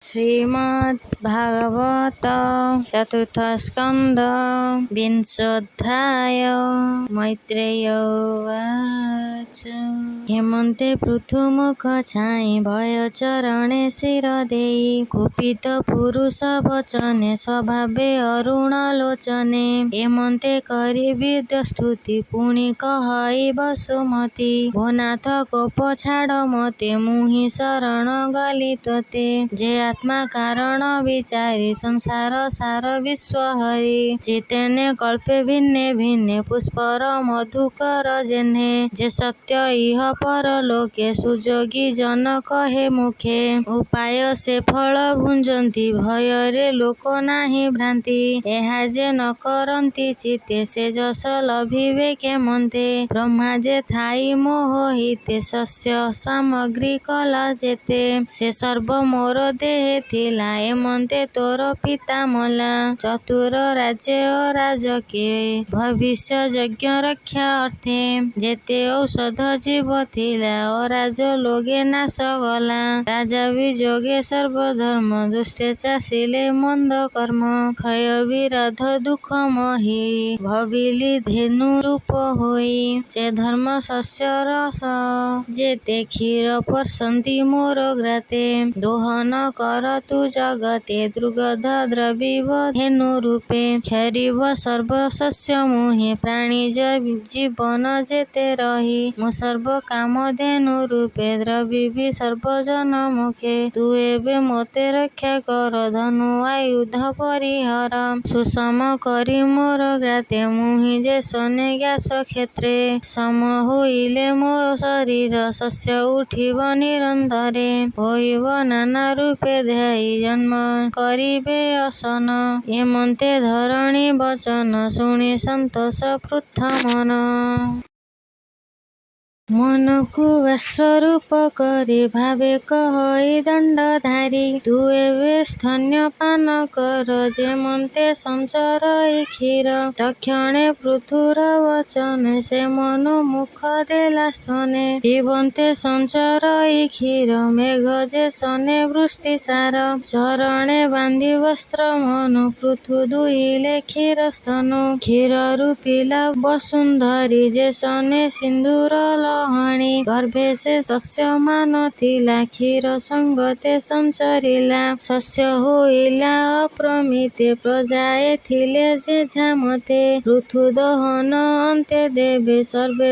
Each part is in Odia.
श्रीमद्भागवत चतुर्थ स्कंद विंशोऽध्याय। मैत्रेय उवाच। हेमन्ते पृथुमुख छाई भय चरणे शिर देई कुपित पुरुष वचने स्वभावे अरुण लोचने हेमन्ते करि विद्य स्तुति पुनि कहई वसुमती भोनाथ कोप छाड़ मते मुहि शरण गली त्वते जे आत्मा कारण विचारी संसार सार विश्व हरि चितेने कल्पे भिन्ने भिन्ने पुष्पर मधुकर जेन्हे जे सत्य इह पर लोके सुजोगी जन कहे मुखे उपाय से फल भुंजती भୟରେ लोक नाही भ्रांति ଏହା जे न କରନ୍ତି ଚିତେ ସେ ଯଶ ଲଭିବେ କେମନ୍ତେ ବ୍ରହ୍ମା ଯେ ଥାଇ ମୋହ ହିତେ ଶସ୍ୟ ସାମଗ୍ରୀ କଲା ଯେତେ ସେ ସର୍ବ ମୋର ଦେହେ ଥିଲା ଏମନ୍ତେ ତୋର ପିତା ମଲା ଚତୁର ରାଜ୍ୟ ରାଜକେ ଭବିଷ୍ୟ ଯଜ୍ଞ ରକ୍ଷା ଅର୍ଥେ ଯେତେ ଔଷଧ ଜୀବ ଥିଲା ଅରାଜ ଲୋକେ ନାଶ ଗଲା ରାଜା ବିଯୋଗେ ସର୍ବଧର୍ମ ଦୁଷ୍ଟେ ଚାଷିଲେ ମନ୍ଦ କର୍ମ ক্ষୟ ବିରାଧ ଦୁଃଖ ମହି ଭବିଲି ଧେନୁ ରୂପ ହୋଇ ସେ ଧର୍ମ ଶସ୍ୟ ରସ ଯେତେ କ୍ଷୀର ପର୍ସନ୍ତି ମୋର ଗ୍ରାତେ ଦୋହନ କର ତୁ ଜଗତେ ଦୃଗଧ ଦ୍ରବିବ ଧେନୁ ରୂପେ କ୍ଷରିବ ସର୍ବ ଶସ୍ୟ ମୁହିଁ ପ୍ରାଣୀ ଜୀବନ ଯେତେ ରହି ମୁଁ ସର୍ବ କାମ ଧେନୁ ରୂପେ ଦ୍ରବିବି ସର୍ବଜନ ମୁଖେ ତୁ ଏବେ ମୋତେ ରକ୍ଷା କର ଧନୁ ଆୟୁଧ ପରିହର ସୁଷମ କରି ମୋର ଗ୍ରାତେ ମୁହିଁ ଯେ ଶନେ ଗ୍ୟାସ କ୍ଷେତ୍ରେ ସମ ହୋଇଲେ ମୋର ଶରୀର ଶସ୍ୟ ଉଠିବ ନିରନ୍ତରେ ହୋଇବ ନାନା ରୂପେ ଧ୍ୟାଇ ଜନ୍ମ କରିବେ ଅସନ ଏମନ୍ତେ ଧରଣୀ ବଚନ ଶୁଣି ସନ୍ତୋଷ ପୃଥ ମନ ମନକୁ ବସ୍ତ୍ର ରୂପ କରି ଭାବେ କହଇ ଦଣ୍ଡଧାରୀ ତୁ ଏବେ ସ୍ତନ୍ୟ ପାନ କର ଯେମନ୍ତେ ସଞ୍ଚରଇ କ୍ଷୀର ତକ୍ଷଣେ ପୃଥୁର ବଚନେ ସେ ମନୁ ମୁଖ ଦେଲା ସ୍ତନେ ପିବନ୍ତେ ସଞ୍ଚରଇ କ୍ଷୀର ମେଘ ଯେ ସନେ ବୃଷ୍ଟି ସାର ଚରଣେ ବାନ୍ଧି ବସ୍ତ୍ର ମନୁ ପୃଥୁ ଦୁହିଲେ କ୍ଷୀର ସ୍ତନୁ କ୍ଷୀରରୁ ପିଲା ବସୁନ୍ଧରୀ ଯେ ସନେ ସିନ୍ଧୁର ଲହଣୀ ଗର୍ଭେ ସେ ଶସ୍ୟମାନ ଥିଲା କ୍ଷୀର ସଙ୍ଗତେ ସଞ୍ଚରିଲା ଶସ୍ୟ ହୋଇଲା ଅପ୍ରମିତେ ପ୍ରଜାଏ ଥିଲେ ଯେ ଝାମତେ ପୃଥୁ ଦହନ ଅନ୍ତେ ଦେବେ ସର୍ବେ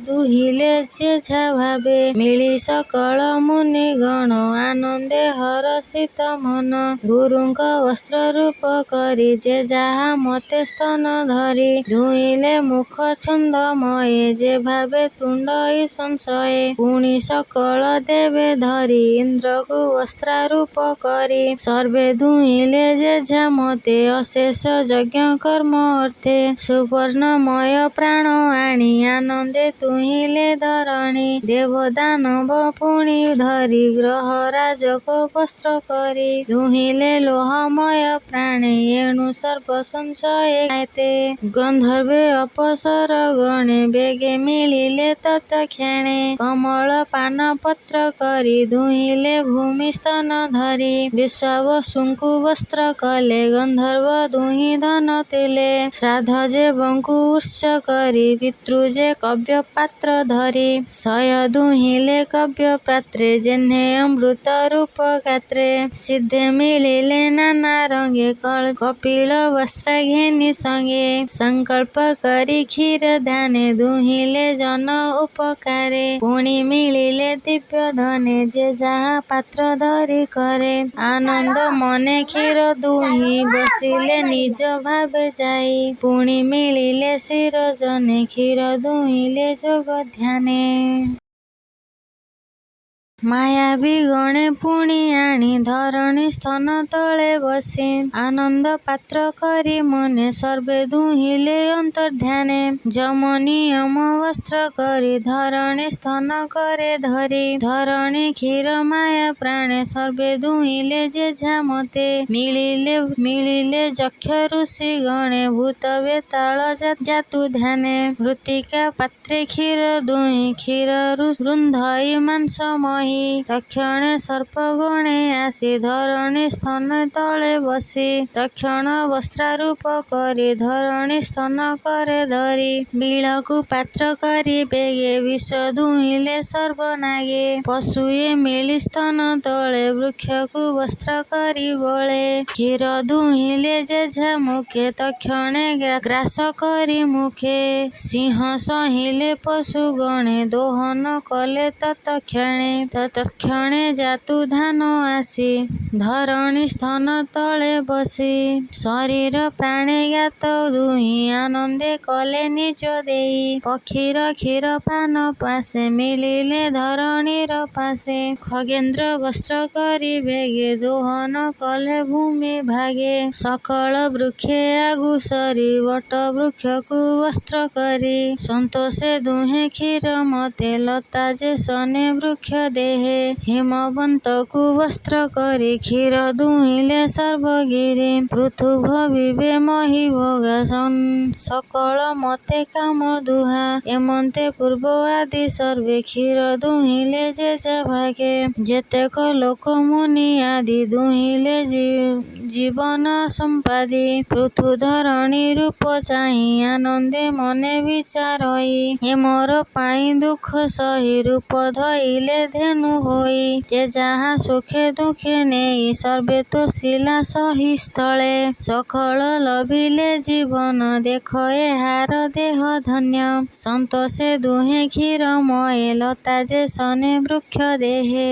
ଦୁହିଲେ ଯେ ଝା ଭାବେ ମିଳି ସକଳ ମୁନି ଗଣ ଆନନ୍ଦେ ହରଷିତ ମନ ଗୁରୁଙ୍କ ବସ୍ତ୍ର ରୂପ କରି ଯେ ଯାହା ମତେ ସ୍ତନ ଧରି ଧୁଇଲେ ମୁଖ ଛନ୍ଦମୟେ ଯେ ଭାବେ ତୁଣ୍ଡଇ ସଂଶୟେ ପୁଣି ସକଳ ଦେବେ ଧରି ଇନ୍ଦ୍ରକୁ ବସ୍ତ୍ରାରୂପ କରି ସର୍ବେ ଦୁହିଁଲେ ଯେ ଝାମତେ ଅଶେଷ ଯଜ୍ଞ କର୍ମ ଅର୍ଥେ ସୁବର୍ଣ୍ଣମୟ ପ୍ରାଣ ଆଣି ଆନନ୍ଦେ ତୁହିଁଲେ ଧରଣୀ ଦେବ ଦାନବ ପୁଣି ଧରି ଗ୍ରହ ରାଜକ ବସ୍ତ୍ର କରି ଦୁହିଁଲେ ଲୋହମୟ ପ୍ରାଣେ ଏଣୁ ସର୍ବ ସଞ୍ଚୟେ ଗାଏତେ ଗନ୍ଧର୍ବେ ଅପସର ଗଣେ ବେଗେ ମିଳିଲେ ତତ୍କ୍ଷଣେ କମଳ ପାନ ପତ୍ର କରି ଦୁହିଁଲେ ଭୂମି ସ୍ତନ ଧରି ବିଶ୍ୱାବସୁଙ୍କୁ ବସ୍ତ୍ର କଲେ ଗନ୍ଧର୍ବ ଦୁହିଁ ଧନ ତେଲେ ଶ୍ରାଦ୍ଧ ଯେ ବଙ୍କୁ ଉତ୍ସ କରି ପିତୃ ଯେ କବ୍ୟ ପାତ୍ର ଧରି ଶୟ ଦୁହିଁଲେ କବ୍ୟ ପାତ୍ରେ ଯେହ୍ନେ ଅମୃତ ରୂପ ଗାତ୍ରେ ସିଦ୍ଧେ ମିଳିଲେ ନାନା ରଙ୍ଗେ କପିଳ ବସ୍ତ୍ର ଘେନି ସଙ୍ଗେ ସଂକଳ୍ପ କରି କ୍ଷୀର ଧାନେ ଦୁହିଁଲେ ଜନ ଉପକାରେ ପୁଣି ମିଳିଲେ ଦିବ୍ୟ ଧନେ ଯେ ଯାହା ପାତ୍ର ଧରି କରେ ଆନନ୍ଦ ମନେ କ୍ଷୀର ଦୁହିଁ ବସିଲେ ନିଜ ଭାବେ ଯାଇ ପୁଣି ମିଳିଲେ ଶିର ଜନେ କ୍ଷୀର ଦୁହିଁଲେ ଯୋଗ ଧ୍ୟାନେ ମାୟାବୀ ଗଣେ ପୁଣି ଆଣି ଧରଣୀ ସ୍ତନ ତଳେ ବସି ଆନନ୍ଦ ପାତ୍ର କରି ମନେ ସର୍ବେ ଦୁହିଁଲେ ଅନ୍ତର୍ଧ୍ୟାନେ ଯମ ନିୟମ ବସ୍ତ୍ର କରି ଧରଣୀ ସ୍ତନ କରେ ଧରି ଧରଣୀ କ୍ଷୀର ମାୟା ପ୍ରାଣେ ସର୍ବେ ଦୁହିଁଲେ ଯେ ଝାମତେ ମିଳିଲେ ଯକ୍ଷ ଋଷି ଗଣେ ଭୂତ ବେତାଳ ଜାତୁ ଧ୍ୟାନେ ମୃତ୍ତିକା ପାତ୍ରେ କ୍ଷୀର ଦୁହିଁ କ୍ଷୀରରୁ ରୁନ୍ଧଇ ମାଂସ ମହି ନହି। ତକ୍ଷଣେ ସର୍ପଗଣେ ଆସି ଧରଣୀ ସ୍ତନ ତଳେ ବସି। ତକ୍ଷଣ ବସ୍ତ୍ରାରୂପ କରି ଧରଣୀ ସ୍ତନ କରେ ଧରି। ବିଳକୁ ପାତ୍ର କରି ବେଗେ ବିଷ ଦୁହିଁଲେ ସର୍ବନାଗେ। ପଶୁଏ ମେଳି ସ୍ତନ ତଳେ ବୃକ୍ଷକୁ ବସ୍ତ୍ର କରି ବଳେ। କ୍ଷୀର ଦୁହିଁଲେ ଯେଝା ମୁଖେ ତକ୍ଷଣେ ଗ୍ରାସ କରି ମୁଖେ। ସିଂହ ସହିଲେ ପଶୁ ଗଣେ ଦୋହନ କଲେ ତତ୍କ୍ଷଣେ। ତତ୍କ୍ଷଣେ ଜାତୁ ଧାନ ଆସି ଧରଣୀ ସ୍ତନ ତଳେ ବସି। ଶରୀର ପ୍ରାଣେ ଜ୍ଞାତ ଦୁହିଁ ଆନନ୍ଦେ କଲେ ନିଜ ଦେଇ। ପକ୍ଷୀର କ୍ଷୀର ପାନ ପାଶେ ମିଳିଲେ ଧରଣୀର ପାଶେ। ଖଗେନ୍ଦ୍ର ବସ୍ତ୍ର କରି ବେଗେ ଦୋହନ କଲେ ଭୂମି ଭାଗେ। ସକଳ ବୃକ୍ଷେ ଆଗୁ ସରି ବଟ ବୃକ୍ଷକୁ ବସ୍ତ୍ର କରି। ସନ୍ତୋଷେ ଦୁହେଁ କ୍ଷୀର ମତେ ଲତା ଯେ ସନେ ବୃକ୍ଷ ଦେହେ। ହିମବନ୍ତକୁ ବସ୍ତ୍ର କରି କ୍ଷୀର ଦୁହିଁଲେ ସର୍ବଗିରି। ପୃଥୁଭ ବିବେ ମହି ଭୋଗା ସକଳ ମତେ କାମ ଦୁହା। ଏମନ୍ତେ ପୂର୍ବ ଆଦି ସର୍ବେ କ୍ଷୀର ଦୁହିଁଲେ ଯେଝା ଭାଗେ। ଯେତେକ ଲୋକ ମୁନି ଆଦି ଦୁହିଁଲେ ଜୀବନ ସମ୍ପାଦି। ପୃଥୁ ଧରଣୀ ରୂପ ଚାହିଁ ଆନନ୍ଦେ ମନେ ବିଚାରଇ। ଏ ମୋର ପାଇଁ ଦୁଃଖ ସହି ରୂପ ଧଇଲେ ଧେନୁ ହୋଇ। ଯେ ଯାହା ସୁଖେ ଦୁଃଖେ ନେଇ ସର୍ବେ ତୋଷିଲା ସହି ସ୍ଥଳେ। ସକଳ ଲଭିଲେ ଜୀବନ ଦେଖ ଏହାର ଦେହ ଧନ୍ୟ। ସନ୍ତୋଷେ ଦୁହେଁ କ୍ଷୀର ମଏ ଲତା ଯେ ସନେ ବୃକ୍ଷ ଦେହେ।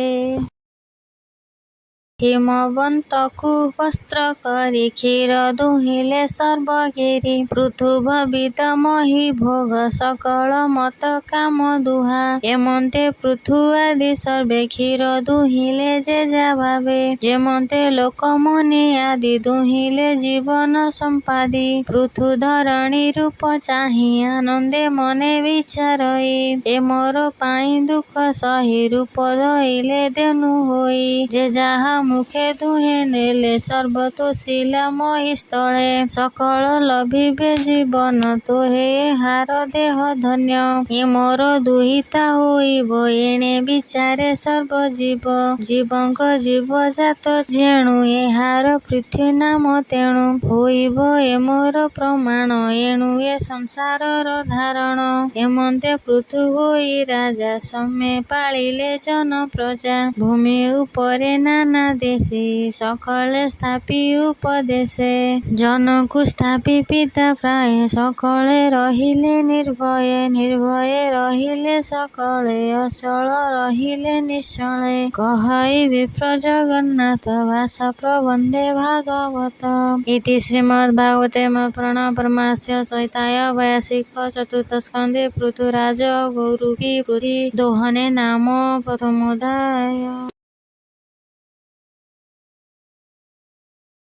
ହିମବନ୍ତକୁ ବସ୍ତ୍ର କରି କ୍ଷୀର ଦୁହିଁଲେ ସର୍ବଗିରି। ପୃଥୁଭ ବିଦ ମହି ଭୋଗ ସକଳ ମତ କାମ ଦୁହା। ଏମନ୍ତେ ପୃଥୁ ଆଦି ସର୍ବେ କ୍ଷୀର ଦୁହିଁଲେ ଯେଝା ଭାବେ। ଯେମନ୍ତେ ଲୋକ ମୁନି ଆଦି ଦୁହିଁଲେ ଜୀବନ ସମ୍ପାଦି। ପୃଥୁ ଧରଣୀ ରୂପ ଚାହିଁ ଆନନ୍ଦେ ମନେ ବିଚାରଇ। ଏ ମୋର ପାଇଁ ଦୁଃଖ ସହି ରୂପ ଧଇଲେ ଧେନୁ ହୋଇ। ଯେ ଯାହା ମୁଖେ ଦୁହେଁ ନେଲେ ସର୍ବ ତୋଷିଲା ମହି ସ୍ଥଳେ। ସକଳ ଲଭିବେ ଜୀବନ ତୋହେ ଏହାର ଦେହ ଧନ୍ୟ। ଏ ମୋର ଦୁହିତା ହୋଇବ ଏଣେ ବିଚାରେ ସର୍ବ ଜୀବ। ଜୀବଙ୍କ ଜୀବ ଜାତ ଯେଣୁ ଏହାର ପୃଥ୍ୱୀ ନାମ ତେଣୁ। ହୋଇବ ଏ ମୋର ପ୍ରମାଣ ଏଣୁ ଏ ସଂସାରର ଧାରଣ। ଏମନ୍ତେ ପୃଥୁ ହୋଇ ରାଜା ସମେ ପାଳିଲେ ଜନ ପ୍ରଜା। ଭୂମି ଉପରେ ନାନା ଦେଶେ ସକଳେ ସ୍ଥାପି ଉପଦେଶେ। ଜନକୁ ସ୍ଥାପି ପିତା ପ୍ରାୟେ ସକଳେ ରହିଲେ ନିର୍ଭୟେ। ନିର୍ଭୟେ ରହିଲେ ସକଳେ ଅଚଳ ରହିଲେ ନିଶ୍ଚଳେ। କହଇ ବିପ୍ର ଜଗନ୍ନାଥ ଭାଷ ପ୍ରବନ୍ଧେ ଭାଗବତ। ଇତି ଶ୍ରୀମଦ୍ଭାଗବତେ ପୁରାଣେ ପରମହଂସ୍ୟ ସଂହିତାୟେ 82 ଚତୁର୍ଥ ସ୍କନ୍ଧେ ପୃଥୁରାଜ ଗୌରୂପୀ ପୃଥ୍ୱୀ ଦୋହନେ ନାମ ପ୍ରଥମୋଧ୍ୟାୟ।